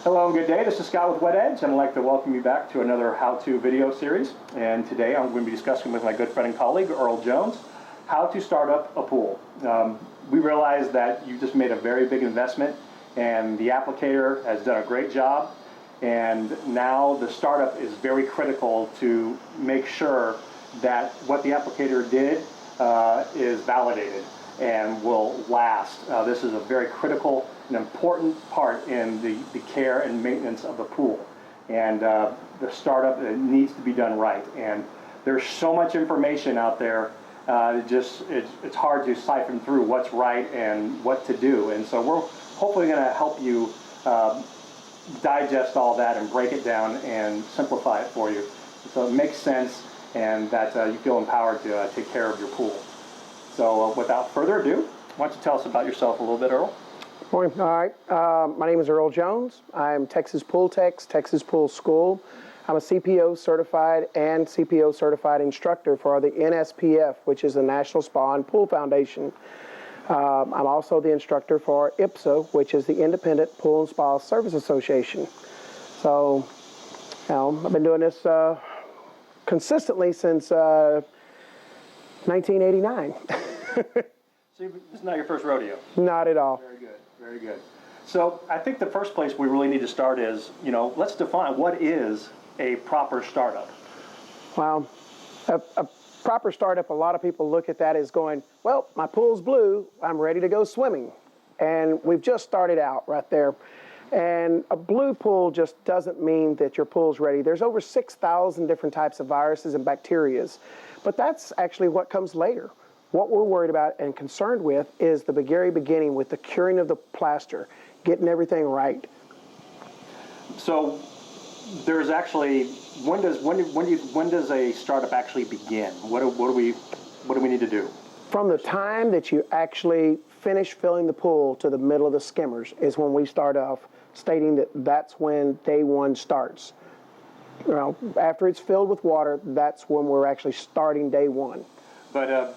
Hello and good day. This is Scott with Wet Edge, and I'd like to welcome you back to another how-to video series. And today I'm going to be discussing with my good friend and colleague, Earl Jones, how to start up a pool. We realize that you just made a very big investment, and the applicator has done a great job. And now the startup is very critical to make sure that what the applicator did is validated and will last. This is a very critical and important part in the care and maintenance of the pool. And the startup, it needs to be done right. And there's so much information out there, it's hard to siphon through what's right and what to do. And so we're hopefully going to help you digest all that and break it down and simplify it for you so it makes sense and that you feel empowered to take care of your pool. So without further ado, why don't you tell us about yourself a little bit, Earl? Morning. All right. My name is Earl Jones. I'm Texas Pool Tech's Texas Pool School. I'm a CPO certified and CPO certified instructor for the NSPF, which is the National Spa and Pool Foundation. I'm also the instructor for IPSA, which is the Independent Pool and Spa Service Association. So, I've been doing this consistently since 1989. So this is not your first rodeo? Not at all. Very good, very good. So I think the first place we really need to start is, let's define what is a proper startup. Well, a proper startup, a lot of people look at that as going, well, my pool's blue, I'm ready to go swimming. And we've just started out right there. And a blue pool just doesn't mean that your pool's ready. There's over 6,000 different types of viruses and bacterias, but that's actually what comes later. What we're worried about and concerned with is the very beginning with the curing of the plaster, getting everything right. So there's actually, when does a startup actually begin? What do we need to do? From the time that you actually finish filling the pool to the middle of the skimmers is when we start off stating that that's when day one starts. After it's filled with water, that's when we're actually starting day one. But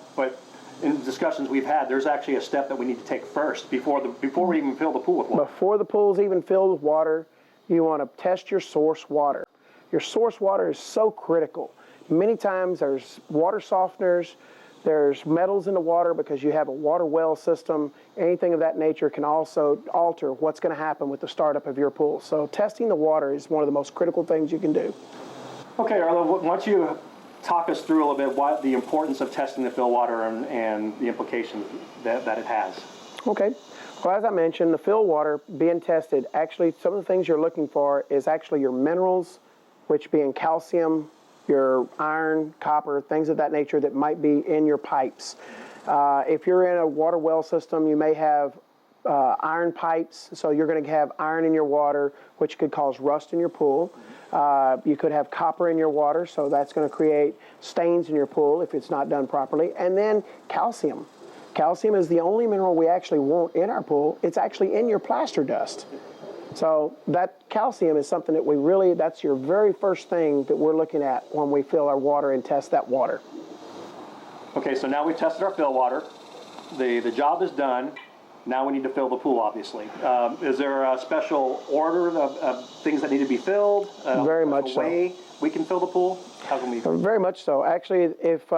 in discussions we've had, there's actually a step that we need to take first before we even fill the pool with water. Before the pool's even filled with water, you want to test your source water. Your source water is so critical. Many times there's water softeners, there's metals in the water because you have a water well system. Anything of that nature can also alter what's going to happen with the startup of your pool. So testing the water is one of the most critical things you can do. Okay, Arlo, why don't you talk us through a little bit what the importance of testing the fill water and the implications that it has. Okay. Well, as I mentioned, the fill water being tested, actually some of the things you're looking for is actually your minerals, which being calcium, your iron, copper, things of that nature that might be in your pipes. If you're in a water well system, you may have iron pipes, so you're going to have iron in your water, which could cause rust in your pool. You could have copper in your water, so that's going to create stains in your pool if it's not done properly. And then calcium. Calcium is the only mineral we actually want in our pool. It's actually in your plaster dust. So that calcium is something that that's your very first thing that we're looking at when we fill our water and test that water. Okay, so now we've tested our fill water. The job is done. Now we need to fill the pool, obviously. Is there a special order of things that need to be filled? Very much so. Way we can fill the pool? How can we? Very much so. Actually, if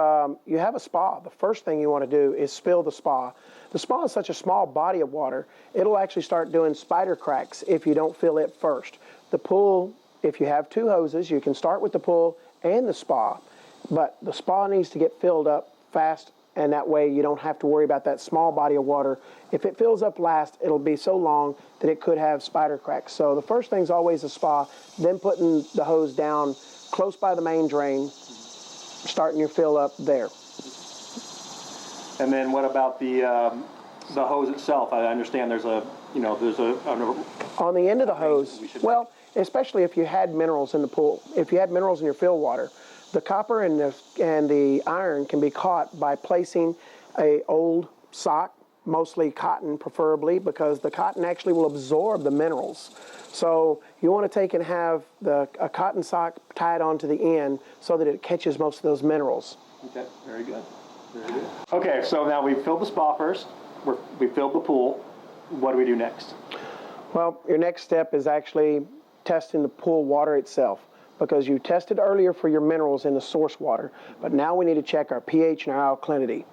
you have a spa, the first thing you want to do is fill the spa. The spa is such a small body of water, it'll actually start doing spider cracks if you don't fill it first. The pool, if you have two hoses, you can start with the pool and the spa, but the spa needs to get filled up fast, and that way you don't have to worry about that small body of water. If it fills up last, it'll be so long that it could have spider cracks. So the first thing's always the spa, then putting the hose down close by the main drain, starting your fill up there. And then what about the hose itself? I understand there's a on the end of the hose. Well, especially if you had minerals in the pool, if you had minerals in your fill water, the copper and the iron can be caught by placing a old sock, mostly cotton preferably, because the cotton actually will absorb the minerals. So you want to take and have a cotton sock tied onto the end so that it catches most of those minerals. Okay, very good. Very good. Okay, so now we've filled the spa first. We filled the pool. What do we do next? Well, your next step is actually testing the pool water itself, because you tested earlier for your minerals in the source water, but now we need to check our pH and our alkalinity.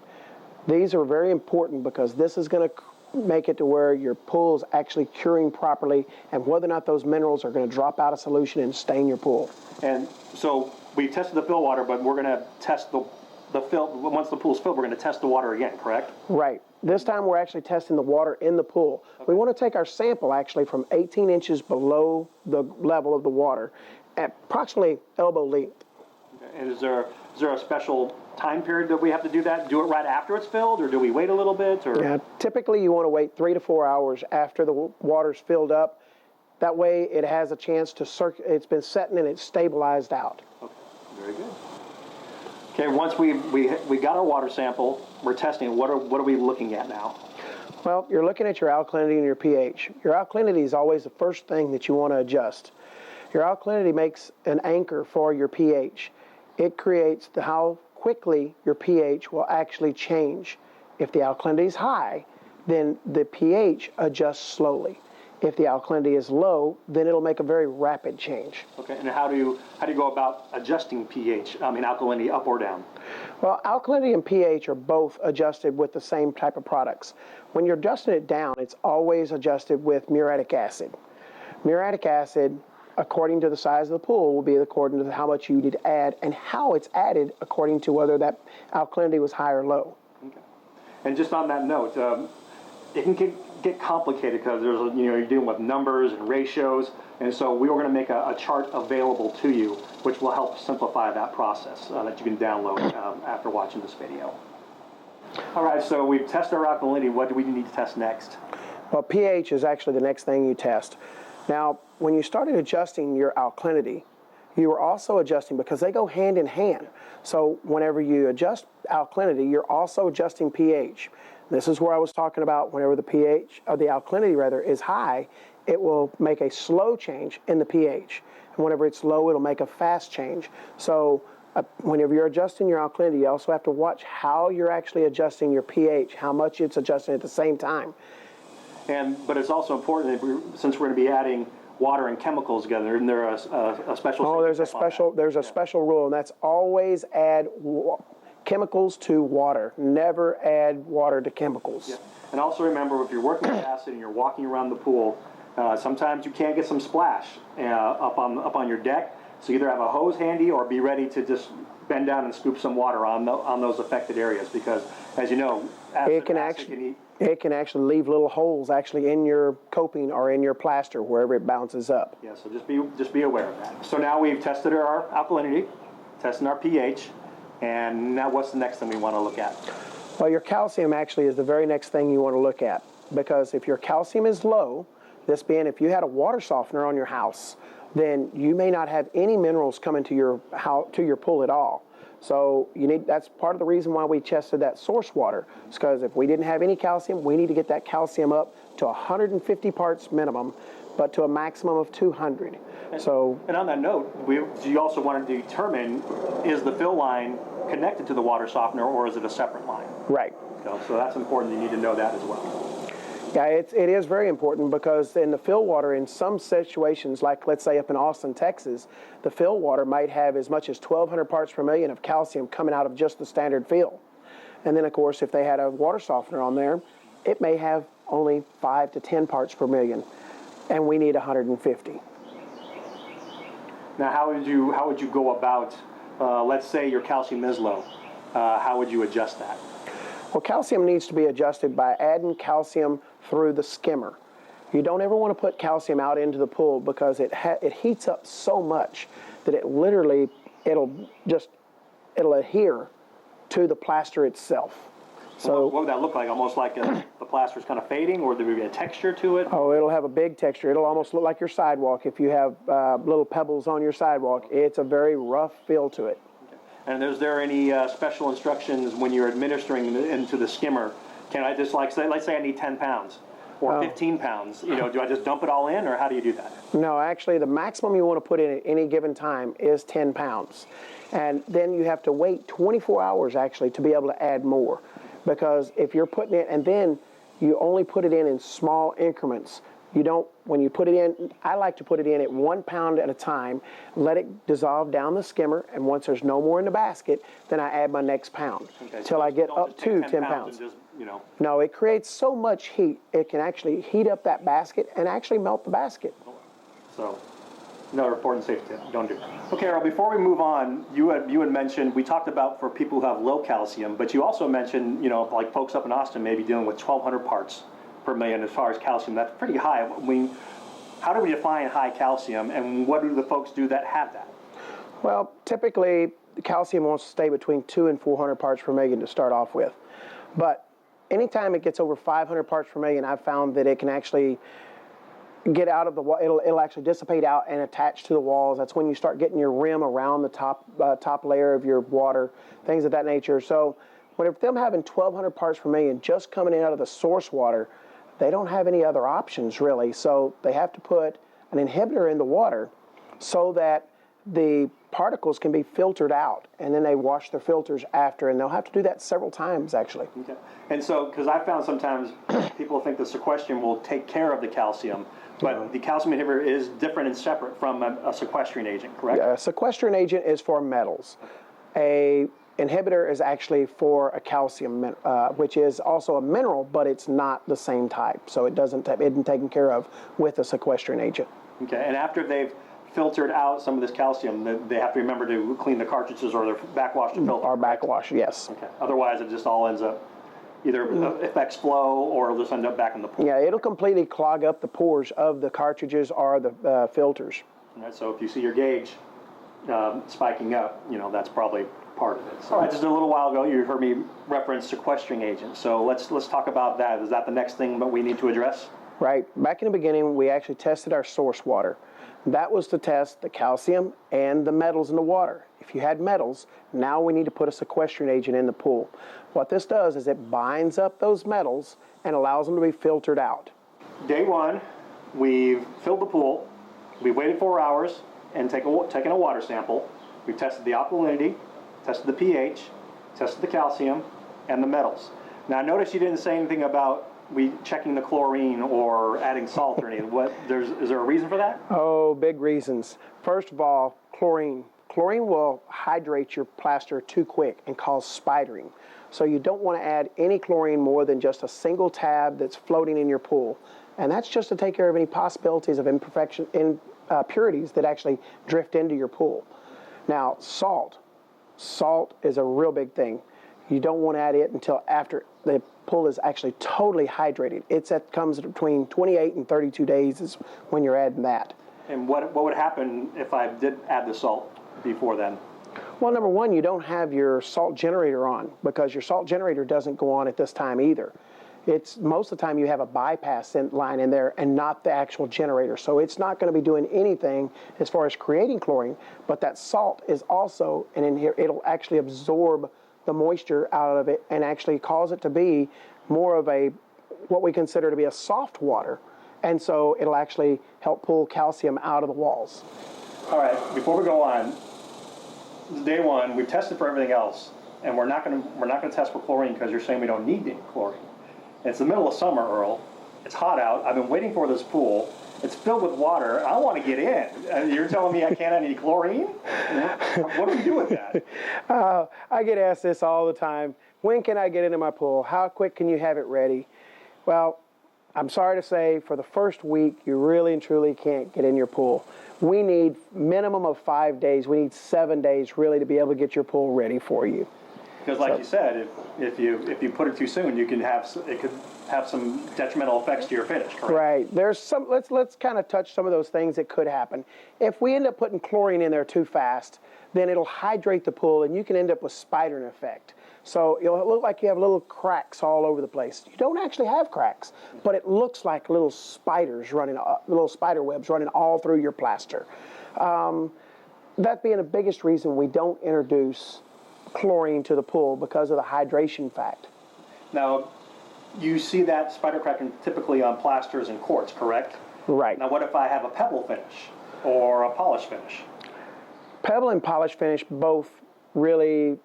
These are very important because this is going to make it to where your pool is actually curing properly and whether or not those minerals are going to drop out of solution and stain your pool. And so we tested the fill water, but we're going to test the fill, once the pool's filled, we're going to test the water again, correct? Right. This time we're actually testing the water in the pool. Okay. We want to take our sample actually from 18 inches below the level of the water at approximately elbow length. Okay. And is there a special time period that we have to do that? Do it right after it's filled, or do we wait a little bit? Or? Yeah, typically you want to wait 3 to 4 hours after the water's filled up. That way it has a chance to it's been setting and it's stabilized out. Okay, very good. Okay, once we got our water sample, we're testing it. What are we looking at now? Well, you're looking at your alkalinity and your pH. Your alkalinity is always the first thing that you want to adjust. Your alkalinity makes an anchor for your pH. It creates how quickly your pH will actually change. If the alkalinity is high, then the pH adjusts slowly. If the alkalinity is low, then it'll make a very rapid change. Okay, and how do you go about adjusting pH, alkalinity up or down? Well, alkalinity and pH are both adjusted with the same type of products. When you're adjusting it down, it's always adjusted with muriatic acid. Muriatic acid, according to the size of the pool, will be according to how much you need to add and how it's added according to whether that alkalinity was high or low. Okay. And just on that note, it can get complicated because you're dealing with numbers and ratios, and so we were going to make a chart available to you, which will help simplify that process that you can download after watching this video. All right, so we've tested our alkalinity. What do we need to test next? Well, pH is actually the next thing you test. Now, when you started adjusting your alkalinity, you were also adjusting, because they go hand in hand. So whenever you adjust alkalinity, you're also adjusting pH. This is where I was talking about whenever the pH, or the alkalinity rather, is high, it will make a slow change in the pH. And whenever it's low, it'll make a fast change. So whenever you're adjusting your alkalinity, you also have to watch how you're actually adjusting your pH, how much it's adjusting at the same time. But it's also important that since we're going to be adding water and chemicals together, isn't there a special? Oh, there's a special rule, and that's always add chemicals to water. Never add water to chemicals. Yeah. And also remember, if you're working with acid and you're walking around the pool, sometimes you can get some splash up on your deck. So either have a hose handy or be ready to just bend down and scoop some water on those affected areas, because, as you know, it can actually leave little holes actually in your coping or in your plaster wherever it bounces up. Yeah, so just be aware of that. So now we've tested our alkalinity, testing our pH, and now what's the next thing we want to look at? Well, your calcium actually is the very next thing you want to look at, because if your calcium is low, this being if you had a water softener on your house, then you may not have any minerals coming to your pool at all. So that's part of the reason why we tested that source water. It's because if we didn't have any calcium, we need to get that calcium up to 150 parts minimum, but to a maximum of 200. And on that note, you also wanted to determine, is the fill line connected to the water softener, or is it a separate line? Right. So that's important. You need to know that as well. Yeah, it is very important, because in the fill water, in some situations, like let's say up in Austin, Texas, the fill water might have as much as 1,200 parts per million of calcium coming out of just the standard fill. And then, of course, if they had a water softener on there, it may have only 5 to 10 parts per million, and we need 150. Now, how would you go about, let's say your calcium is low, how would you adjust that? Well, calcium needs to be adjusted by adding calcium through the skimmer. You don't ever want to put calcium out into the pool, because it heats up so much that it'll adhere to the plaster itself. So what would that look like? Almost like the plaster's kind of fading, or there would be a texture to it? Oh, it'll have a big texture. It'll almost look like your sidewalk. If you have little pebbles on your sidewalk, it's a very rough feel to it. And is there any special instructions when you're administering into the skimmer? Can I just let's say I need 10 pounds or 15 pounds, do I just dump it all in, or how do you do that? No, actually the maximum you want to put in at any given time is 10 pounds. And then you have to wait 24 hours actually to be able to add more. Because if you're putting it, and then you only put it in small increments, You don't, when you put it in, I like to put it in at 1 pound at a time, let it dissolve down the skimmer, and once there's no more in the basket, then I add my next pound until I get up to 10 pounds. And just, you know. No, it creates so much heat, it can actually heat up that basket and actually melt the basket. So, another important safety tip, don't do it. Okay, Earl, before we move on, you had mentioned, we talked about for people who have low calcium, but you also mentioned, you know, like folks up in Austin may be dealing with 1,200 parts per million as far as calcium. That's pretty high. I mean, how do we define high calcium, and what do the folks do that have that? Well, typically, the calcium wants to stay between 200 and 400 parts per million to start off with. But anytime it gets over 500 parts per million, I've found that it can actually get out of the wall. It'll actually dissipate out and attach to the walls. That's when you start getting your rim around the top layer of your water, things of that nature. So, with them having 1,200 parts per million just coming in out of the source water, they don't have any other options really. So they have to put an inhibitor in the water so that the particles can be filtered out, and then they wash their filters after, and they'll have to do that several times actually. Okay. And so, because I found sometimes people think the sequestration will take care of the calcium, but the calcium inhibitor is different and separate from a sequestering agent, correct? Yeah, a sequestering agent is for metals. A inhibitor is actually for a calcium, which is also a mineral, but it's not the same type. So it isn't taken care of with a sequestering agent. Okay, and after they've filtered out some of this calcium, they have to remember to clean the cartridges or their backwash to filter. Or backwash, yes. Okay, otherwise it just all ends up either affects flow or it'll just end up back in the pool. Yeah, it'll completely clog up the pores of the cartridges or the filters. All right, so if you see your gauge spiking up, you know, that's probably part of it. So, all right, just a little while ago, you heard me reference sequestering agents. So let's talk about that. Is that the next thing that we need to address? Right. Back in the beginning, we actually tested our source water. That was to test the calcium and the metals in the water. If you had metals, now we need to put a sequestering agent in the pool. What this does is it binds up those metals and allows them to be filtered out. Day one, we've filled the pool. We waited 4 hours and taken a water sample. We tested the alkalinity, tested the pH, tested the calcium, and the metals. Now, I noticed you didn't say anything about checking the chlorine or adding salt or anything. Is there a reason for that? Oh, big reasons. First of all, chlorine. Chlorine will hydrate your plaster too quick and cause spidering. So you don't want to add any chlorine more than just a single tab that's floating in your pool. And that's just to take care of any possibilities of impurities that actually drift into your pool. Now, salt. Salt is a real big thing. You don't want to add it until after the pool is actually totally hydrated. Comes between 28 and 32 days is when you're adding that. And what would happen if I did add the salt before then? Well, number one, you don't have your salt generator on because your salt generator doesn't go on at this time either. It's most of the time you have a bypass line in there and not the actual generator. So it's not going to be doing anything as far as creating chlorine, but that salt is also, and in here, it'll actually absorb the moisture out of it and actually cause it to be more of what we consider to be a soft water. And so it'll actually help pull calcium out of the walls. All right, before we go on, this is day one, we've tested for everything else, and we're not going to test for chlorine because you're saying we don't need any chlorine. It's the middle of summer, Earl. It's hot out. I've been waiting for this pool. It's filled with water. I want to get in. You're telling me I can't add any chlorine? What do we do with that? I get asked this all the time. When can I get into my pool? How quick can you have it ready? Well, I'm sorry to say, for the first week, you really and truly can't get in your pool. We need minimum of 5 days. We need 7 days really to be able to get your pool ready for you. Because, like you said, if you put it too soon, it could have some detrimental effects to your finish. Correct? Right. There's some. Let's kind of touch some of those things that could happen. If we end up putting chlorine in there too fast, then it'll hydrate the pool, and you can end up with spidering effect. So it'll look like you have little cracks all over the place. You don't actually have cracks, but it looks like little spiders little spider webs running all through your plaster. That being the biggest reason we don't introduce chlorine to the pool because of the hydration fact. Now, you see that spider cracking typically on plasters and quartz, correct? Right. Now, what if I have a pebble finish or a polish finish? Pebble and polish finish both really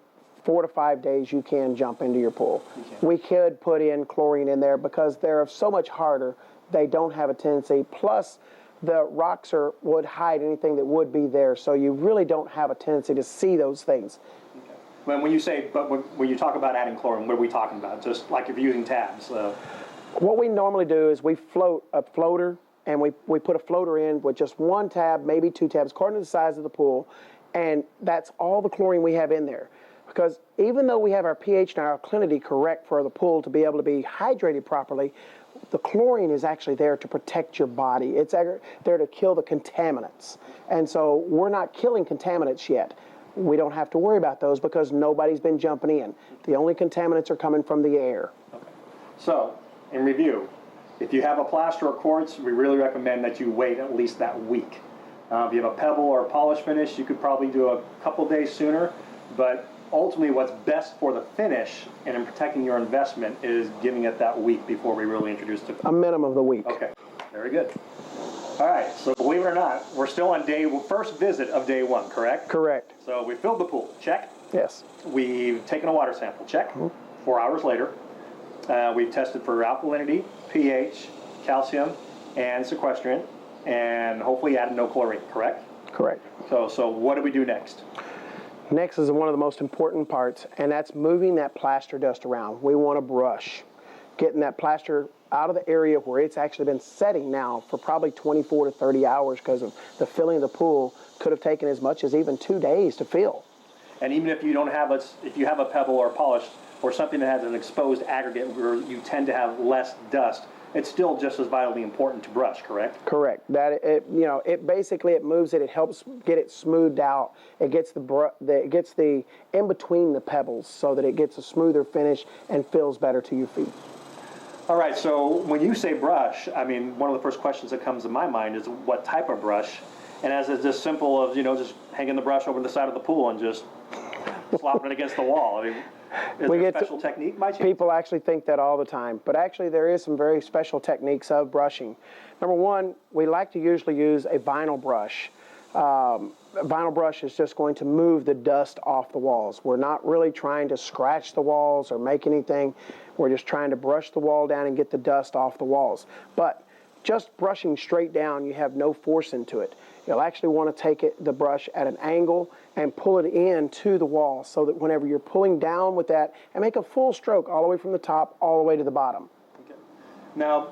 4 to 5 days you can jump into your pool. We could put in chlorine in there because they're so much harder they don't have a tendency. Plus, the rocks would hide anything that would be there, so you really don't have a tendency to see those things. Okay. When you say, but when you talk about adding chlorine, what are we talking about? Just like if you're using tabs? What we normally do is we float a floater, and we put a floater in with just one tab, maybe two tabs, according to the size of the pool, and that's all the chlorine we have in there. Because even though we have our pH and our alkalinity correct for the pool to be able to be hydrated properly, the chlorine is actually there to protect your body. It's there to kill the contaminants. And so we're not killing contaminants yet. We don't have to worry about those because nobody's been jumping in. The only contaminants are coming from the air. Okay. So, in review, if you have a plaster or quartz, we really recommend that you wait at least that week. If you have a pebble or a polish finish, you could probably do a couple days sooner, but ultimately what's best for the finish and in protecting your investment is giving it that week before we really introduce it. A minimum of the week. Okay, very good. All right, so believe it or not, we're still on first visit of day one, correct? Correct. So we filled the pool, check. Yes. We've taken a water sample, check. 4 hours later, we've tested for alkalinity, pH, calcium, and sequestrant, and hopefully added no chlorine, correct? Correct. So what do we do next? Next is one of the most important parts, and that's moving that plaster dust around. We want to brush, getting that plaster out of the area where it's actually been setting now for probably 24 to 30 hours because of the filling of the pool. Could have taken as much as even 2 days to fill. And even if you don't have if you have a pebble or a polish or something that has an exposed aggregate where you tend to have less dust, it's still just as vitally important to brush, correct? Correct. It basically moves it. It helps get it smoothed out. It gets the in between the pebbles so that it gets a smoother finish and feels better to your feet. All right. So when you say brush, I mean one of the first questions that comes to my mind is what type of brush, and as it's just simple as just hanging the brush over the side of the pool and just slopping it against the wall. I mean, is there a special technique by chance? People actually think that all the time, but actually there is some very special techniques of brushing. Number one, we like to usually use a vinyl brush. A vinyl brush is just going to move the dust off the walls. We're not really trying to scratch the walls or make anything. We're just trying to brush the wall down and get the dust off the walls. But just brushing straight down, you have no force into it. You'll actually want to take the brush at an angle and pull it into the wall so that whenever you're pulling down with that, and make a full stroke all the way from the top all the way to the bottom. Okay. Now,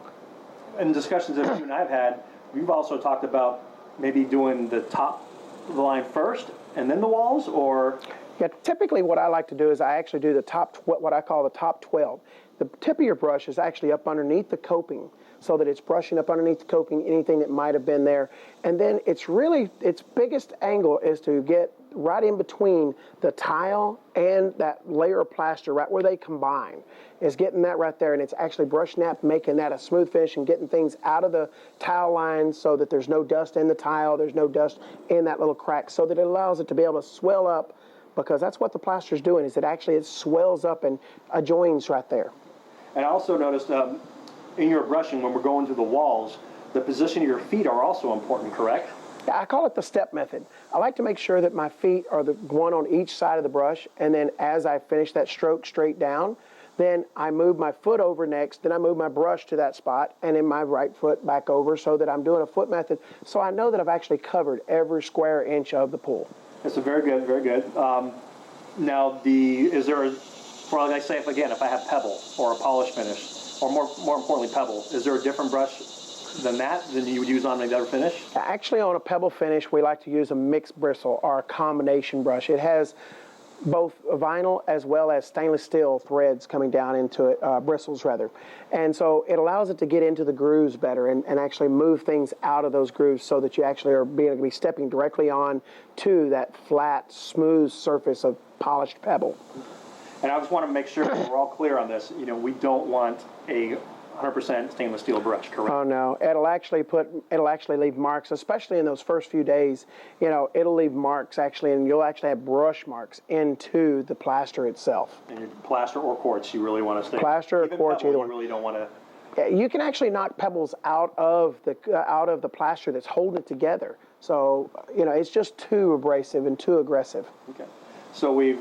in discussions that you and I have had, we've also talked about maybe doing the top of the line first and then the walls, or? Yeah, typically what I like to do is I actually do what I call the top 12. The tip of your brush is actually up underneath the coping, so that it's brushing up underneath the coping, anything that might have been there. And then its biggest angle is to get right in between the tile and that layer of plaster, right where they combine, is getting that right there. And it's actually brushing that, making that a smooth finish and getting things out of the tile line so that there's no dust in the tile, there's no dust in that little crack, so that it allows it to be able to swell up, because that's what the plaster is doing, is it swells up and joins right there. And I also noticed in your brushing, when we're going through the walls, the position of your feet are also important, correct? I call it the step method. I like to make sure that my feet are the one on each side of the brush, and then as I finish that stroke straight down, then I move my foot over next, then I move my brush to that spot, and then my right foot back over, so that I'm doing a foot method, so I know that I've actually covered every square inch of the pool. That's very good, very good. Now, like I say, if I have pebble or a polish finish, or more importantly, pebble, is there a different brush than you would use on the other finish? Actually, on a pebble finish, we like to use a mixed bristle or a combination brush. It has both vinyl as well as stainless steel threads coming down into it, bristles rather. And so it allows it to get into the grooves better and actually move things out of those grooves so that you actually are being able to be stepping directly on to that flat, smooth surface of polished pebble. And I just want to make sure that we're all clear on this. We don't want a 100% stainless steel brush, correct? Oh no, it'll actually leave marks, especially in those first few days. It'll leave marks actually, and you'll actually have brush marks into the plaster itself. And your plaster or quartz, you really want to stay. Plaster or quartz, either one. You really don't want to. Yeah, you can actually knock pebbles out of the plaster that's holding it together. So it's just too abrasive and too aggressive. Okay. So we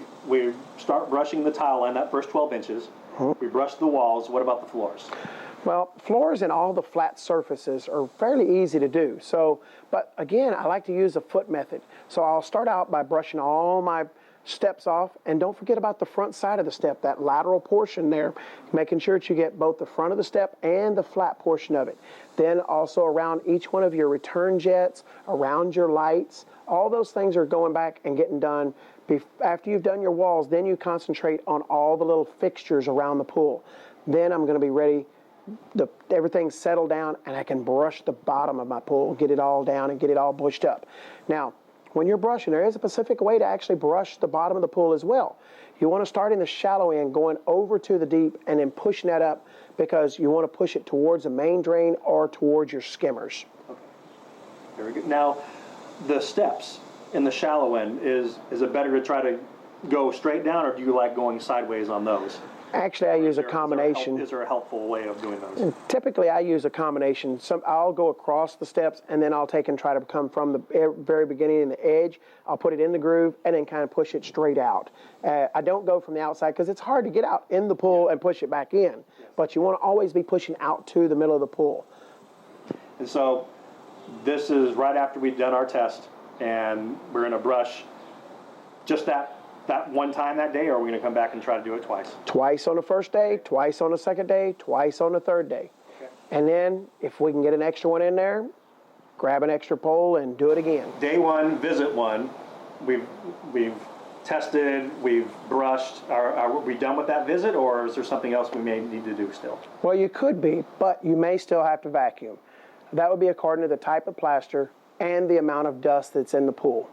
start brushing the tile line that first 12 inches. We brush the walls. What about the floors? Well, floors and all the flat surfaces are fairly easy to do. So, but again, I like to use a foot method. So I'll start out by brushing all my steps off, and don't forget about the front side of the step, that lateral portion there, making sure that you get both the front of the step and the flat portion of it. Then also around each one of your return jets, around your lights, all those things are going back and getting done. After you've done your walls, then you concentrate on all the little fixtures around the pool. Then I'm going to be ready, everything's settled down, and I can brush the bottom of my pool, get it all down and get it all bushed up. Now, when you're brushing, there is a specific way to actually brush the bottom of the pool as well. You want to start in the shallow end, going over to the deep, and then pushing that up, because you want to push it towards the main drain or towards your skimmers. Okay, very good. Now, the steps in the shallow end, is it better to try to go straight down, or do you like going sideways on those? Actually, I use a combination. Is there a helpful way of doing those? Typically, I use a combination. I'll go across the steps, and then I'll take and try to come from the very beginning in the edge. I'll put it in the groove, and then kind of push it straight out. I don't go from the outside, because it's hard to get out in the pool and push it back in. Yes. But you want to always be pushing out to the middle of the pool. And so this is right after we've done our test, and we're going to brush just that one time that day, or are we going to come back and try to do it twice? Twice on the first day, twice on the second day, twice on the third day. Okay. And then if we can get an extra one in there, grab an extra pole and do it again. Day one, visit one, we've tested, we've brushed. Are we done with that visit, or is there something else we may need to do still? Well, you could be, but you may still have to vacuum. That would be according to the type of plaster and the amount of dust that's in the pool.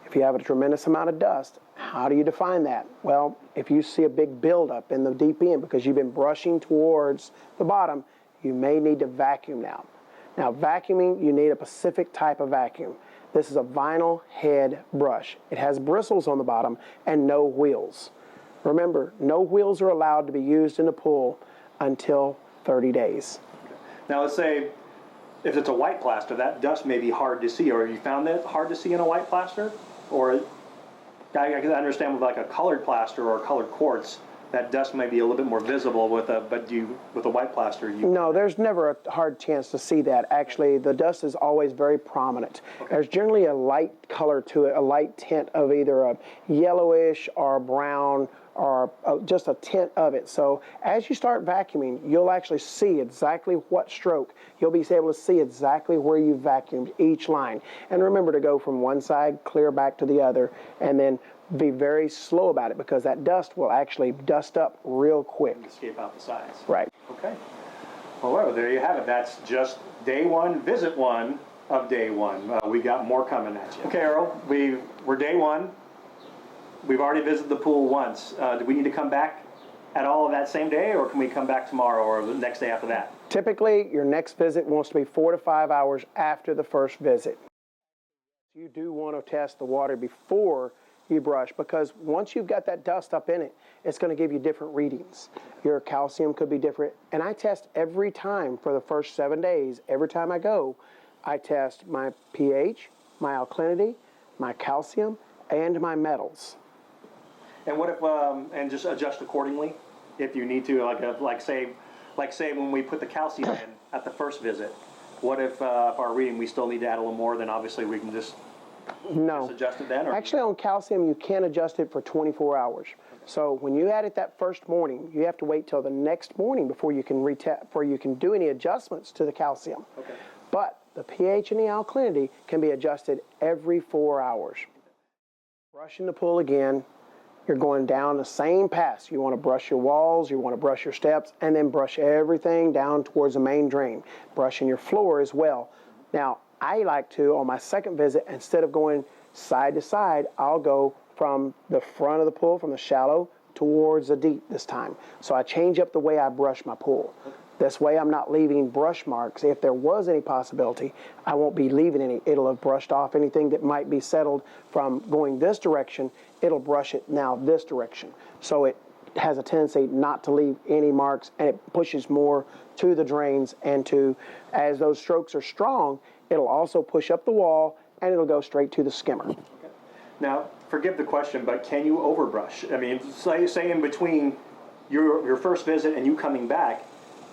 If you have a tremendous amount of dust, how do you define that? Well, if you see a big buildup in the deep end because you've been brushing towards the bottom, you may need to vacuum now. Now, vacuuming, you need a specific type of vacuum. This is a vinyl head brush. It has bristles on the bottom and no wheels. Remember, no wheels are allowed to be used in the pool until 30 days. Now, let's say if it's a white plaster, that dust may be hard to see. Or have you found that hard to see in a white plaster? Or I can understand with like a colored plaster or colored quartz, that dust may be a little bit more visible with a white plaster. No, there's never a hard chance to see that. Actually, the dust is always very prominent. Okay. There's generally a light color to it, a light tint of either a yellowish or brown, or just a tint of it. So as you start vacuuming, you'll actually see exactly what stroke. You'll be able to see exactly where you vacuumed each line. And remember to go from one side clear back to the other, and then be very slow about it, because that dust will actually dust up real quick. Escape out the sides. Right. Okay. Well, there you have it. That's just day one, visit one of day one. We got more coming at you. Okay, Earl, we're day one. We've already visited the pool once. Do we need to come back at all of that same day, or can we come back tomorrow or the next day after that? Typically, your next visit wants to be 4 to 5 hours after the first visit. You do want to test the water before you brush, because once you've got that dust up in it, it's going to give you different readings. Your calcium could be different. And I test every time for the first 7 days. Every time I go, I test my pH, my alkalinity, my calcium, and my metals. And what if, and just adjust accordingly if you need to, like say when we put the calcium in at the first visit, what if our reading we still need to add a little more, then obviously we can just adjust it then? Or? Actually, on calcium, you can adjust it for 24 hours. Okay. So when you add it that first morning, you have to wait till the next morning before you can do any adjustments to the calcium. Okay. But the pH and the alkalinity can be adjusted every 4 hours. Brushing the pool again, you're going down the same path. You want to brush your walls, you want to brush your steps, and then brush everything down towards the main drain. Brushing your floor as well. Now, I like to, on my second visit, instead of going side to side, I'll go from the front of the pool, from the shallow, towards the deep this time. So I change up the way I brush my pool. This way I'm not leaving brush marks. If there was any possibility, I won't be leaving any. It'll have brushed off anything that might be settled from going this direction. It'll brush it now this direction. So it has a tendency not to leave any marks, and it pushes more to the drains, and as those strokes are strong, it'll also push up the wall, and it'll go straight to the skimmer. Okay. Now, forgive the question, but can you overbrush? I mean, say in between your first visit and you coming back,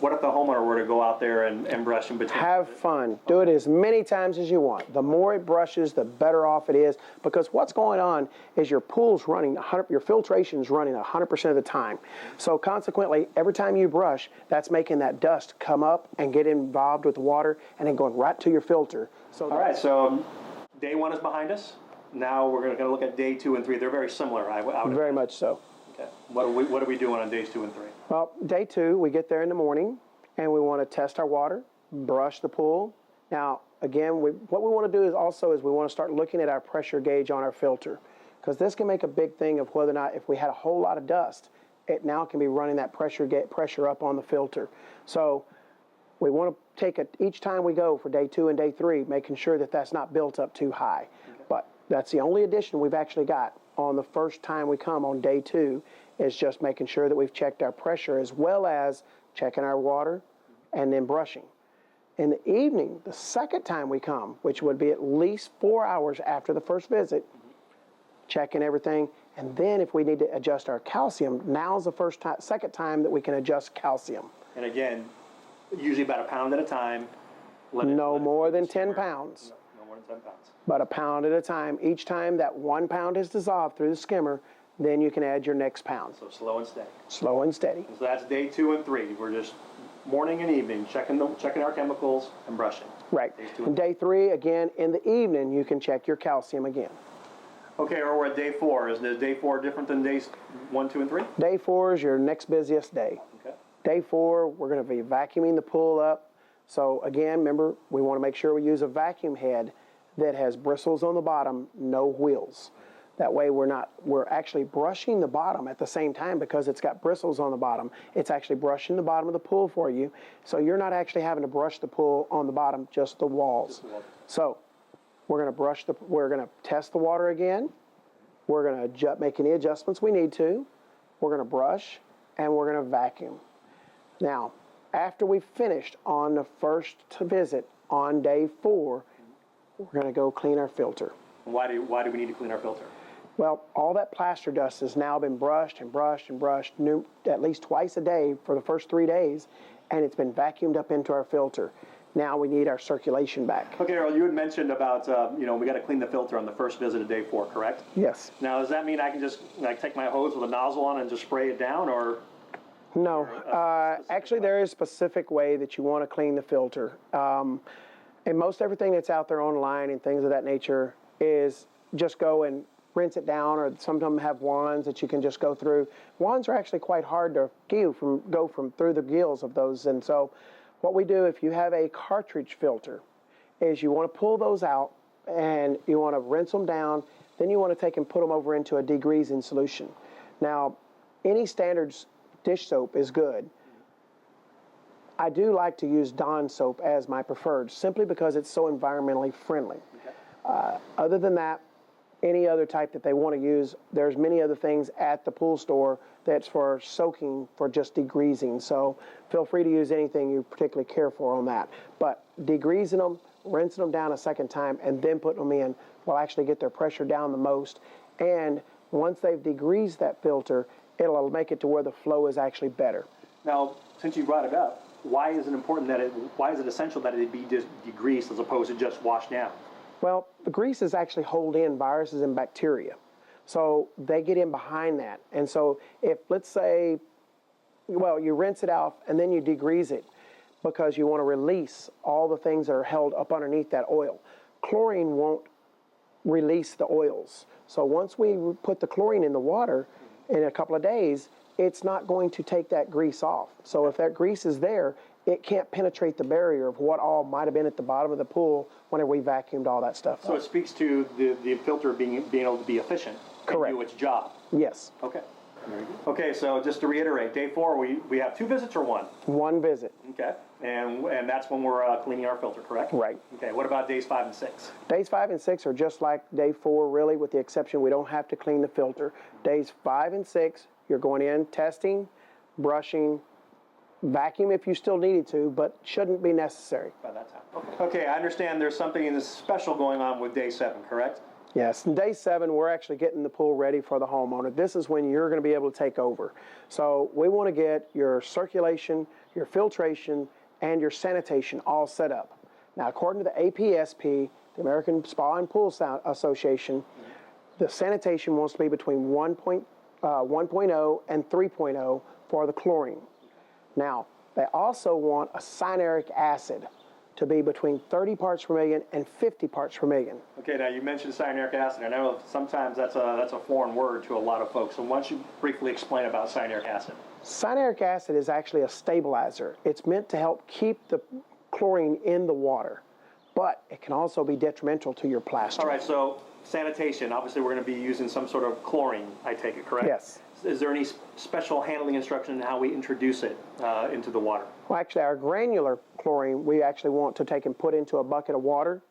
what if the homeowner were to go out there and brush in between? Have fun. Do it as many times as you want. The more it brushes, the better off it is, because what's going on is your pool's running 100, your filtration's running 100% of the time. So consequently, every time you brush, that's making that dust come up and get involved with the water and then going right to your filter. So all right, so day 1 is behind us. Now we're going to look at day 2 and 3. They're very similar. I would very much so. Okay. What are we doing on days 2 and 3? Well, day 2, we get there in the morning and we want to test our water, brush the pool. Now, again, what we want to do is we want to start looking at our pressure gauge on our filter, because this can make a big thing of whether or not, if we had a whole lot of dust, it now can be running that pressure up on the filter. So we want to take it each time we go for day 2 and day 3, making sure that that's not built up too high. Okay. But that's the only addition we've actually got on the first time we come on day 2, is just making sure that we've checked our pressure as well as checking our water and then brushing. In the evening, the second time we come, which would be at least 4 hours after the first visit, checking everything. And then if we need to adjust our calcium, now's the second time that we can adjust calcium. And again, usually about a pound at a time. No more than 10 pounds. No more than 10 pounds. But a pound at a time. Each time that 1 pound is dissolved through the skimmer, then you can add your next pound. So slow and steady. Slow and steady. So that's day 2 and 3. We're just morning and evening, checking our chemicals and brushing. Right. And day 3, again, in the evening, you can check your calcium again. Okay, or we're at day 4. Is day 4 different than days 1, 2, and 3? Day 4 is your next busiest day. Okay. Day 4, we're going to be vacuuming the pool up. So again, remember, we want to make sure we use a vacuum head that has bristles on the bottom, no wheels. That way we're actually brushing the bottom at the same time, because it's got bristles on the bottom. It's actually brushing the bottom of the pool for you. So you're not actually having to brush the pool on the bottom, just the walls. So we're going to test the water again. We're going to make any adjustments we need to. We're going to brush and we're going to vacuum. Now, after we've finished on the first visit on day 4, we're going to go clean our filter. Why do we need to clean our filter? Well, all that plaster dust has now been brushed and brushed and brushed at least twice a day for the first 3 days, and it's been vacuumed up into our filter. Now we need our circulation back. Okay, Earl, you had mentioned about, we got to clean the filter on the first visit of day 4, correct? Yes. Now, does that mean I can just take my hose with a nozzle on and just spray it down, or? No. Actually, there is a specific way that you want to clean the filter. And most everything that's out there online and things of that nature is just go and rinse it down, or some of them have wands that you can just go through. Wands are actually quite hard to go through the gills of those. And so what we do, if you have a cartridge filter, is you want to pull those out and you want to rinse them down. Then you want to take and put them over into a degreasing solution. Now, any standard dish soap is good. I do like to use Dawn soap as my preferred, simply because it's so environmentally friendly. Okay. Other than that, any other type that they want to use, there's many other things at the pool store that's for soaking, for just degreasing. So feel free to use anything you particularly care for on that. But degreasing them, rinsing them down a second time, and then putting them in will actually get their pressure down the most. And once they've degreased that filter, it'll make it to where the flow is actually better. Now, since you brought it up, why is it essential that it be just degreased as opposed to just washed down? Well, the greases actually hold in viruses and bacteria. So they get in behind that. And so if, let's say, you rinse it off and then you degrease it because you want to release all the things that are held up underneath that oil. Chlorine won't release the oils. So once we put the chlorine in the water in a couple of days, it's not going to take that grease off. So if that grease is there, it can't penetrate the barrier of what all might have been at the bottom of the pool whenever we vacuumed all that stuff So up. it speaks to the filter being able to be efficient. Correct. And do its job. Yes. Okay. Okay, so just to reiterate, day 4, we have 2 visits or 1? 1 visit. Okay. And that's when we're cleaning our filter, correct? Right. Okay, what about days 5 and 6? Days 5 and 6 are just like day 4, really, with the exception we don't have to clean the filter. Days 5 and 6, you're going in, testing, brushing, vacuum if you still needed to, but shouldn't be necessary. By that time. Okay, I understand there's something in this special going on with day 7, correct? Yes, and day 7, we're actually getting the pool ready for the homeowner. This is when you're going to be able to take over. So we want to get your circulation, your filtration, and your sanitation all set up. Now, according to the APSP, the American Spa and Pool Association, the sanitation wants to be between 1.0 and 3.0 for the chlorine. Now, they also want a cyanuric acid to be between 30 parts per million and 50 parts per million. Okay, now you mentioned cyanuric acid. I know sometimes that's a foreign word to a lot of folks. So why don't you briefly explain about cyanuric acid? Cyanuric acid is actually a stabilizer. It's meant to help keep the chlorine in the water, but it can also be detrimental to your plaster. All right, so sanitation, obviously we're going to be using some sort of chlorine, I take it, correct? Yes. Is there any special handling instruction in how we introduce it into the water? Well, actually, our granular chlorine, we actually want to take and put into a bucket of water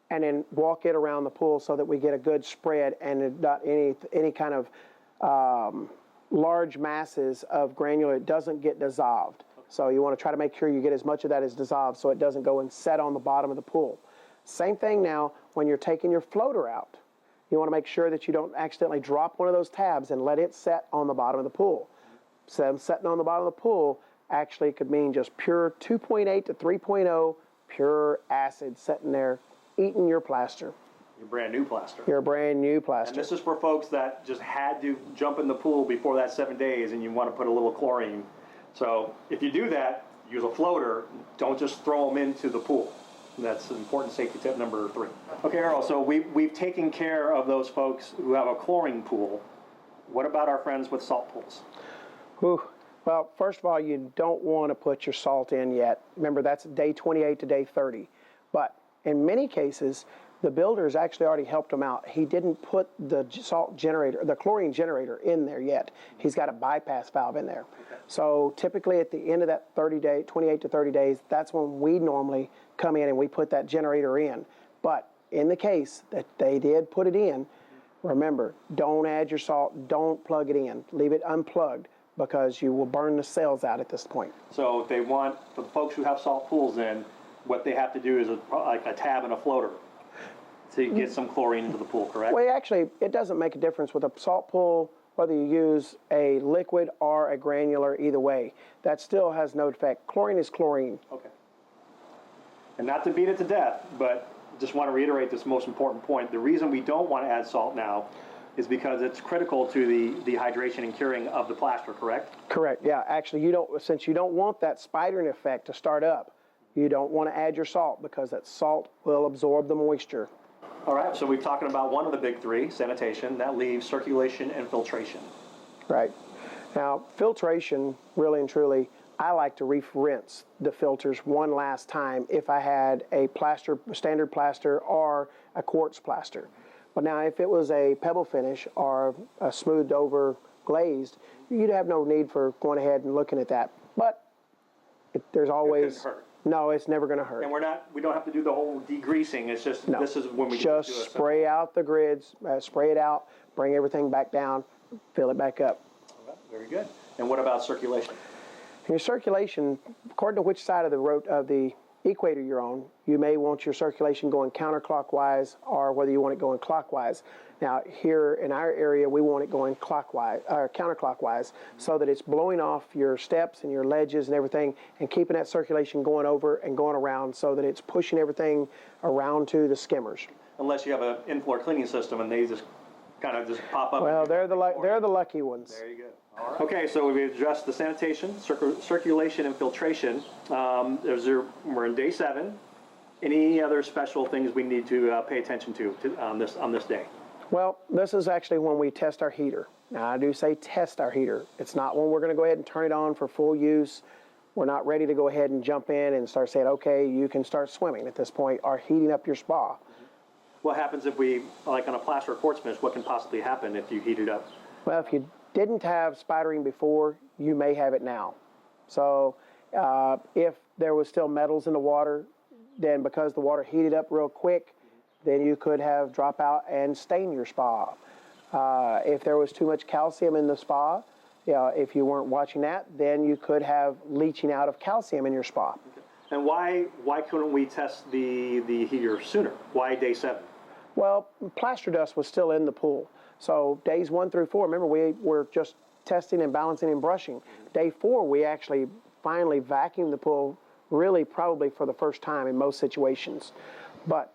and then walk it around the pool so that we get a good spread and not any kind of large masses of granular. It doesn't get dissolved. So you want to try to make sure you get as much of that as dissolved so it doesn't go and set on the bottom of the pool. Same thing now when you're taking your floater out. You want to make sure that you don't accidentally drop one of those tabs and let it set on the bottom of the pool. So setting on the bottom of the pool actually could mean just pure 2.8 to 3.0 pure acid sitting there eating your plaster. Your brand new plaster. Your brand new plaster. And this is for folks that just had to jump in the pool before that 7 days and you want to put a little chlorine. So if you do that, use a floater. Don't just throw them into the pool. That's an important safety tip number 3. Okay, Earl, so we've taken care of those folks who have a chlorine pool. What about our friends with salt pools? Whew. Well, first of all, you don't want to put your salt in yet. Remember, that's day 28 to day 30. But in many cases, the builder's actually already helped them out. He didn't put the salt generator, the chlorine generator in there yet. He's got a bypass valve in there. Okay. So typically at the end of that 28 to 30 days, that's when we normally come in and we put that generator in. But in the case that they did put it in, remember, don't add your salt, don't plug it in. Leave it unplugged because you will burn the cells out at this point. So if they want, for the folks who have salt pools in, what they have to do is like a tab and a floater to get some chlorine into the pool, correct? Well, actually, it doesn't make a difference with a salt pool, whether you use a liquid or a granular, either way. That still has no effect. Chlorine is chlorine. Okay. And not to beat it to death, but just want to reiterate this most important point. The reason we don't want to add salt now is because it's critical to the hydration and curing of the plaster, correct? Correct, yeah. Actually, since you don't want that spidering effect to start up, you don't want to add your salt because that salt will absorb the moisture. All right, so we've talked about one of the big 3, sanitation. That leaves circulation and filtration. Right. Now, filtration, really and truly, I like to rinse the filters one last time if I had a plaster, standard plaster or a quartz plaster. But now if it was a pebble finish or a smoothed over glazed, you'd have no need for going ahead and looking at that. But there's always... It couldn't hurt. No, it's never going to hurt. And we don't have to do the whole degreasing. It's just, no. This is when we just do it. Spray out the grids, spray it out, bring everything back down, fill it back up. Okay, very good. And what about circulation? Your circulation, according to which side of the equator you're on, you may want your circulation going counterclockwise or whether you want it going clockwise. Now, here in our area, we want it going clockwise or counterclockwise so that it's blowing off your steps and your ledges and everything and keeping that circulation going over and going around so that it's pushing everything around to the skimmers. Unless you have an in-floor cleaning system and they just kind of just pop up. Well, they're the lucky ones. There you go. All right. Okay, so we've addressed the sanitation, circulation, and filtration. We're in day 7. Any other special things we need to pay attention to on this day? Well, this is actually when we test our heater. Now, I do say test our heater. It's not when we're going to go ahead and turn it on for full use. We're not ready to go ahead and jump in and start saying, okay, you can start swimming at this point or heating up your spa. What happens if we, like on a plaster or quartz finish, what can possibly happen if you heat it up? Well, if you didn't have spidering before, you may have it now. So if there was still metals in the water, then because the water heated up real quick, then you could have drop out and stain your spa. If there was too much calcium in the spa, if you weren't watching that, then you could have leaching out of calcium in your spa. Okay. And why couldn't we test the heater sooner? Why day 7? Well, plaster dust was still in the pool. So days 1 through 4, remember we were just testing and balancing and brushing. Day 4, we actually finally vacuumed the pool, really probably for the first time in most situations. But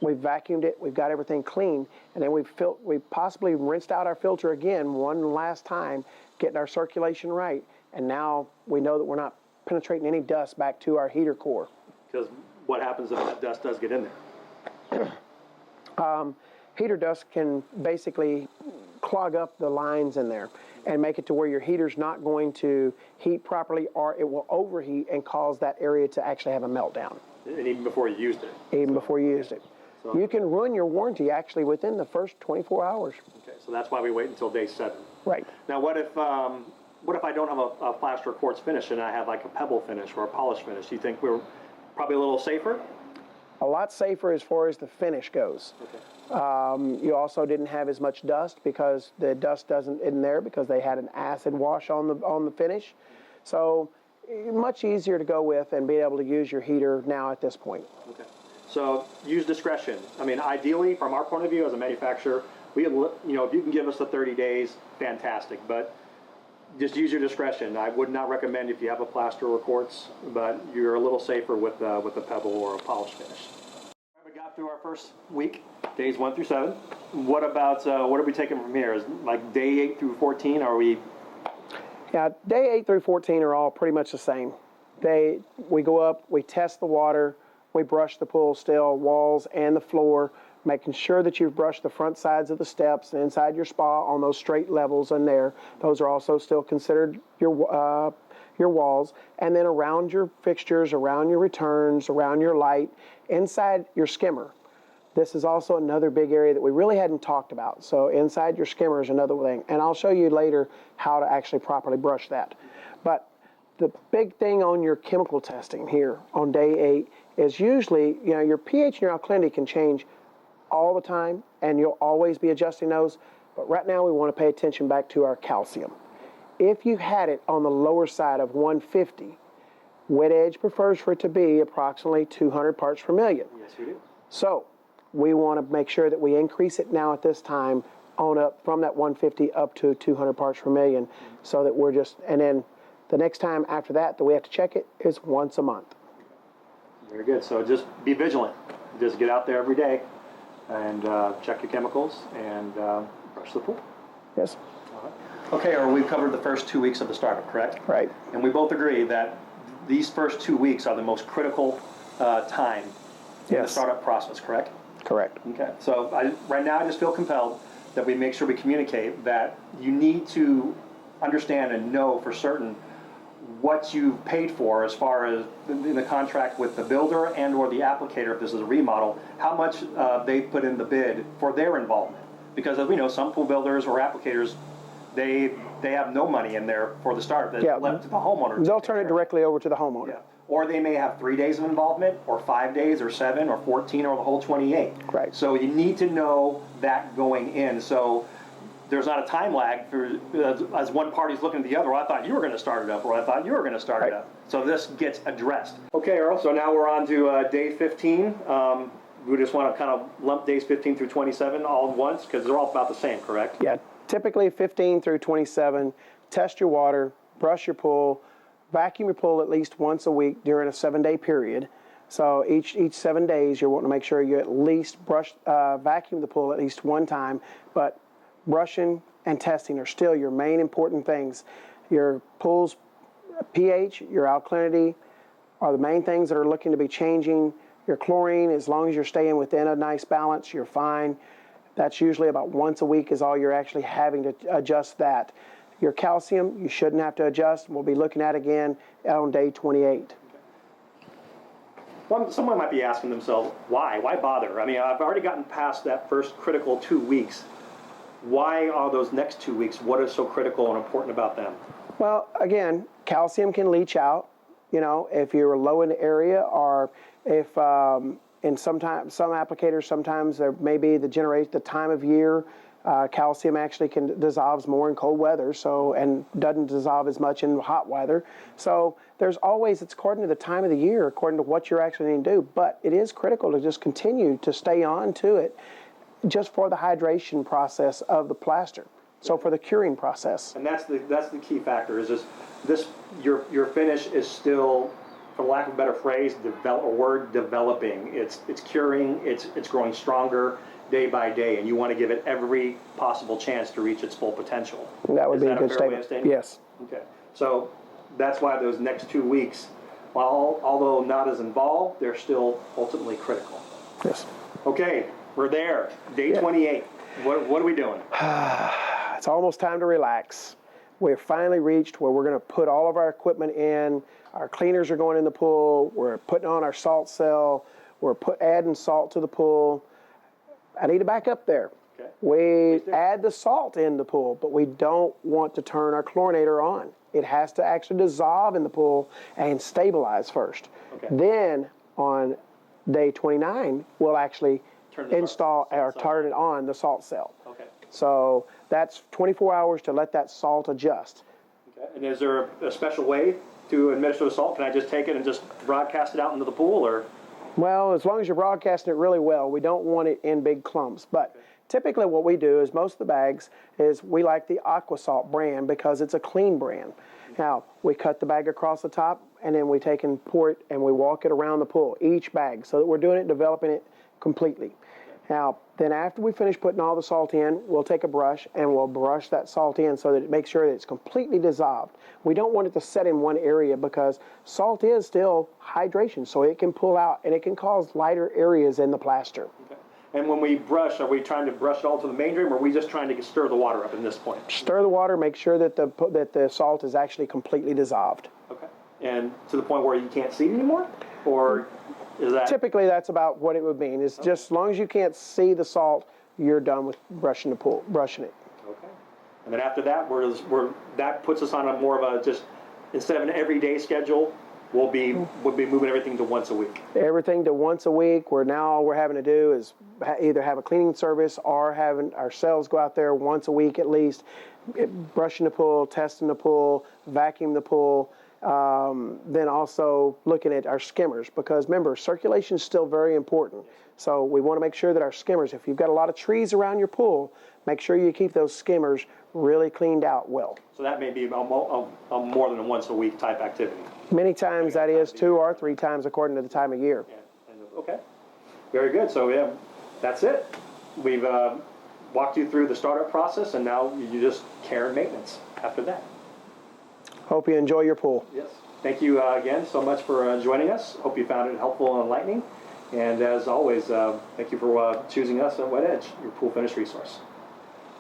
we vacuumed it, we've got everything clean, and then we possibly rinsed out our filter again one last time, getting our circulation right, and now we know that we're not penetrating any dust back to our heater core. Because what happens if that dust does get in there? Heater dust can basically clog up the lines in there and make it to where your heater's not going to heat properly, or it will overheat and cause that area to actually have a meltdown. And even before you used it? Even before you used it. So, you can ruin your warranty actually within the first 24 hours. Okay, so that's why we wait until day 7. Right. Now what if I don't have a plaster or quartz finish and I have like a pebble finish or a polish finish? Do you think we're probably a little safer? A lot safer as far as the finish goes. Okay. You also didn't have as much dust because the dust doesn't in there because they had an acid wash on the finish. So much easier to go with and be able to use your heater now at this point. Okay. So use discretion. I mean, ideally, from our point of view as a manufacturer, if you can give us the 30 days, fantastic. But just use your discretion. I would not recommend if you have a plaster or quartz, but you're a little safer with a pebble or a polish finish. We got through our first week, days 1 through 7. What about what are we taking from here? Is like day 8 through 14? Are we? Yeah, day 8 through 14 are all pretty much the same. We go up, we test the water, we brush the pool still, walls and the floor, making sure that you've brushed the front sides of the steps and inside your spa on those straight levels in there. Those are also still considered your walls. And then around your fixtures, around your returns, around your light, inside your skimmer. This is also another big area that we really hadn't talked about. So inside your skimmer is another thing. And I'll show you later how to actually properly brush that. But the big thing on your chemical testing here on day 8 is usually, your pH and your alkalinity can change all the time, and you'll always be adjusting those. But right now we want to pay attention back to our calcium. If you had it on the lower side of 150, Wet Edge prefers for it to be approximately 200 parts per million. Yes, we do. So we want to make sure that we increase it now at this time on up from that 150 up to 200 parts per million, so that we're just, and then the next time after that we have to check it is once a month. Very good. So just be vigilant. Just get out there every day and check your chemicals and brush the pool. Yes. Okay, Earl, we've covered the first 2 weeks of the startup, correct? Right. And we both agree that these first 2 weeks are the most critical time in the startup process, correct? Correct. Okay, so right now I just feel compelled that we make sure we communicate that you need to understand and know for certain what you've paid for as far as in the contract with the builder and or the applicator, if this is a remodel, how much they put in the bid for their involvement. Because as we know, some pool builders or applicators, they have no money in there for the startup. That's left to the homeowner. They'll turn it directly over to the homeowner. Yeah. Or they may have 3 days of involvement, or 5 days, or 7, or 14, or the whole 28. Right. So you need to know that going in. So there's not a time lag for as one party's looking at the other. Well, I thought you were going to start it up, or I thought you were going to start it up. So this gets addressed. Okay, Earl. So now we're on to day 15. We just want to kind of lump days 15 through 27 all at once because they're all about the same, correct? Yeah. Typically 15 through 27. Test your water, brush your pool, vacuum your pool at least once a week during a 7-day period. So each 7 days, you're wanting to make sure you at least vacuum the pool at least one time. But brushing and testing are still your main important things. Your pool's pH, your alkalinity are the main things that are looking to be changing. Your chlorine, as long as you're staying within a nice balance, you're fine. That's usually about once a week is all you're actually having to adjust that. Your calcium, you shouldn't have to adjust. We'll be looking at again on day 28. Someone might be asking themselves, why? Why bother? I mean, I've already gotten past that first critical 2 weeks. Why are those next 2 weeks? What is so critical and important about them? Well, again, calcium can leach out. If you're low in the area, or if in some applicators, sometimes there may be the time of year Calcium actually dissolves more in cold weather, and doesn't dissolve as much in hot weather. So there's always, it's according to the time of the year, according to what you're actually needing to do. But it is critical to just continue to stay on to it, just for the hydration process of the plaster. So for the curing process. And that's the key factor. Is this your finish is still, for lack of a better phrase, developing. It's curing. It's growing stronger day by day, and you want to give it every possible chance to reach its full potential. That would be a good statement. Yes. Okay. So that's why those next 2 weeks, although not as involved, they're still ultimately critical. Yes. Okay, we're there. Day 28. What are we doing? It's almost time to relax. We've finally reached where we're going to put all of our equipment in. Our cleaners are going in the pool. We're putting on our salt cell. We're adding salt to the pool. I need to back up there. Okay. We add the salt in the pool, but we don't want to turn our chlorinator on. It has to actually dissolve in the pool and stabilize first. Okay. Then on day 29, we'll actually install or turn it on the salt cell. Okay. So that's 24 hours to let that salt adjust. Okay. And is there a special way to administer the salt? Can I just take it and just broadcast it out into the pool, or? Well, as long as you're broadcasting it really well, we don't want it in big clumps. But typically what we do is most of the bags is we like the Aquasalt brand because it's a clean brand. Now, we cut the bag across the top, and then we take and pour it, and we walk it around the pool, each bag, so that we're doing it, developing it completely. Now, then after we finish putting all the salt in, we'll take a brush and we'll brush that salt in so that it makes sure that it's completely dissolved. We don't want it to set in one area because salt is still hydration, so it can pull out and it can cause lighter areas in the plaster. Okay. And when we brush, are we trying to brush it all to the main drain, or are we just trying to stir the water up at this point? Stir the water, make sure that the salt is actually completely dissolved. Okay. And to the point where you can't see it anymore? Or is that? Typically, that's about what it would mean. It's just as long as you can't see the salt, you're done with brushing it. Okay. And then after that, that puts us on a more of a just, instead of an everyday schedule, we'll be moving everything to once a week. Everything to once a week, where now all we're having to do is either have a cleaning service or having ourselves go out there once a week at least, brushing the pool, testing the pool, vacuum the pool, then also looking at our skimmers, because remember, circulation is still very important. So we want to make sure that our skimmers, if you've got a lot of trees around your pool, make sure you keep those skimmers really cleaned out well. So that may be a more than a once a week type activity. Many times that is 2 or 3 times according to the time of year. Yeah. Okay, very good. So yeah, that's it. We've walked you through the startup process, and now you just care and maintenance after that. Hope you enjoy your pool. Yes. Thank you again so much for joining us. Hope you found it helpful and enlightening. And as always, thank you for choosing us at Wet Edge, your pool finish resource.